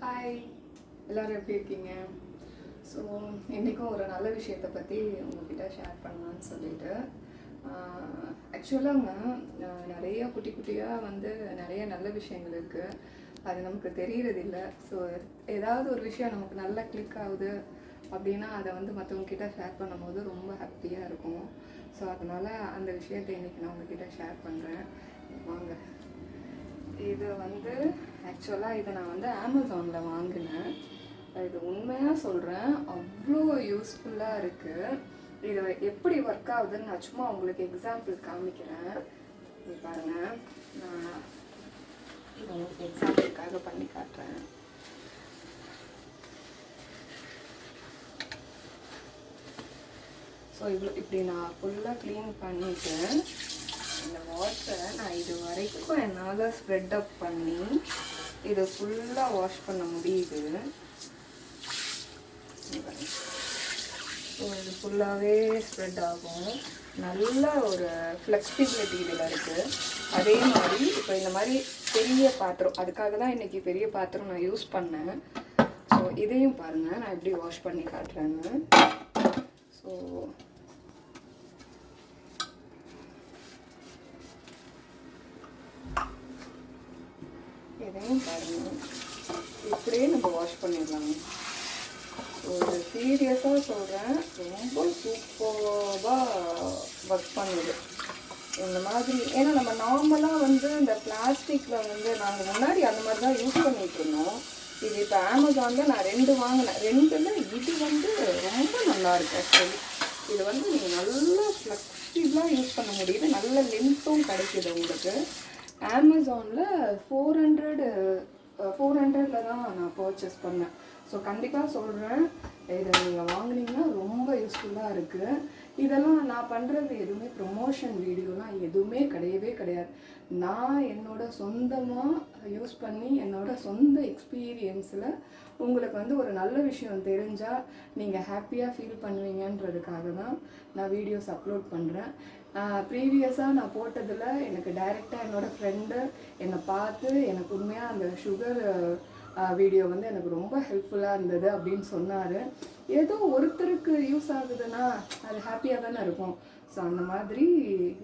Hi, எல்லோரும் எப்படி இருக்கீங்க? ஸோ இன்றைக்கும் ஒரு நல்ல விஷயத்தை பற்றி உங்ககிட்ட ஷேர் பண்ணலான்னு சொல்லிட்டு ஆக்சுவலாங்க நிறைய குட்டி குட்டியாக நிறைய நல்ல விஷயங்கள் இருக்குது. அது நமக்கு தெரியறதில்ல. ஸோ ஏதாவது ஒரு விஷயம் நமக்கு நல்லா கிளிக் ஆகுது அப்படின்னா அதை மற்றவங்கக்கிட்ட ஷேர் பண்ணும்போது ரொம்ப ஹாப்பியாக இருக்கும். ஸோ அதனால் அந்த விஷயத்தை இன்றைக்கி நான் உங்ககிட்ட ஷேர் பண்ணுறேன். வாங்க. இது ஆக்சுவலாக இதை நான் அமேசானில் வாங்கினேன். இது உண்மையாக சொல்கிறேன், அவ்வளோ யூஸ்ஃபுல்லாக இருக்குது. இது எப்படி ஒர்க் ஆகுதுன்னு நான் சும்மா உங்களுக்கு எக்ஸாம்பிள் காமிக்கிறேன். இது பாருங்கள், நான் இது உங்களுக்கு எக்ஸாம்பிளுக்காக பண்ணி காட்டுறேன். ஸோ இப்படி நான் ஃபுல்லாக க்ளீன் பண்ணிவிட்டு இந்த வாட்டரை நான் இது வரைக்கும் என்னால் ஸ்ப்ரெட் அப் பண்ணி இதை ஃபுல்லாக வாஷ் பண்ண முடியுது. ஸோ இது ஃபுல்லாகவே ஸ்ப்ரெட் ஆகும். நல்ல ஒரு ஃப்ளெக்சிபிலிட்டி இதில் இருக்குது. அதே மாதிரி இப்போ இந்த மாதிரி பெரிய பாத்திரம், அதுக்காக தான் இன்றைக்கி பெரிய பாத்திரம் நான் யூஸ் பண்ணேன். ஸோ இதையும் பாருங்கள், நான் எப்படி வாஷ் பண்ணி காட்டுறேன்னு. ஸோ இதையும் பாருங்கள், இப்படியே நம்ம வாஷ் பண்ணிடலாம். ஒரு சீரியஸாக சொல்கிறேன், ரொம்ப சூப்பராக ஒர்க் பண்ணுது இந்த மாதிரி. ஏன்னா நம்ம நார்மலாக இந்த பிளாஸ்டிக்கில் நாங்கள் முன்னாடி அந்த மாதிரி தான் யூஸ் பண்ணிகிட்டு இருந்தோம். இது இப்போ அமேசானில் நான் 2 வாங்கினேன். 2ல் இது ரொம்ப நல்லாயிருக்கு. ஆக்சுவலி இது நீங்கள் நல்லா ஃப்ளெக்சிபிளாக யூஸ் பண்ண முடியுது. நல்ல லென்த்தும் கிடைக்கிது உங்களுக்கு. அமேசானில் 400 தான் நான் பர்ச்சேஸ் பண்ணேன். ஸோ கண்டிப்பாக சொல்கிறேன், இதை நீங்கள் வாங்கினீங்கன்னா ரொம்ப யூஸ்ஃபுல்லாக இருக்குது. இதெல்லாம் நான் பண்ணுறது எதுவுமே ப்ரொமோஷன் வீடியோலாம் எதுவுமே கிடையாது. நான் சொந்தமாக யூஸ் பண்ணி சொந்த எக்ஸ்பீரியன்ஸில் உங்களுக்கு ஒரு நல்ல விஷயம் தெரிஞ்சால் நீங்கள் ஹாப்பியாக ஃபீல் பண்ணுவீங்கன்றதுக்காக தான் நான் வீடியோஸ் அப்லோட் பண்ணுறேன். ப்ரீவியஸாக நான் போட்டதில் எனக்கு டைரெக்டாக என்னோடய ஃப்ரெண்டு என்னை பார்த்து எனக்கு உண்மையாக அந்த சுகர் வீடியோ எனக்கு ரொம்ப ஹெல்ப்ஃபுல்லாக இருந்தது அப்படின்னு சொன்னார். ஏதோ ஒருத்தருக்கு யூஸ் ஆகுதுன்னா அது ஹாப்பியாக தானே இருக்கும். ஸோ அந்த மாதிரி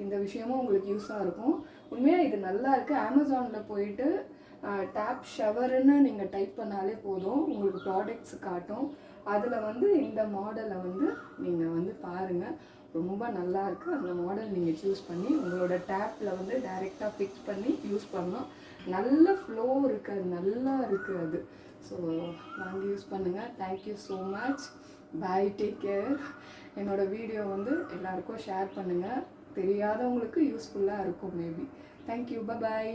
இந்த விஷயமும் உங்களுக்கு யூஸாக இருக்கும். உண்மையாக இது நல்லா இருக்குது. அமேசானில் போயிட்டு டேப் ஷவருன்னு நீங்கள் டைப் பண்ணாலே போதும், உங்களுக்கு ப்ராடக்ட்ஸ் காட்டும். அதில் இந்த மாடலை நீங்கள் பாருங்கள், ரொம்ப நல்லா இருக்குது. அந்த மாடல் நீங்கள் சூஸ் பண்ணி உங்களோட டேப்பில் டைரெக்டாக ஃபிக்ஸ் பண்ணி யூஸ் பண்ணணும். நல்ல ஃப்ளோ இருக்குது, நல்லா இருக்குது அது. ஸோ வாங்கி யூஸ் பண்ணுங்கள். Thank you so much. Bye, take care. என்னோடய வீடியோ எல்லாருக்கும் ஷேர் பண்ணுங்கள். தெரியாதவங்களுக்கு யூஸ்ஃபுல்லாக இருக்கும் மேபி. தேங்க்யூ, பாய்.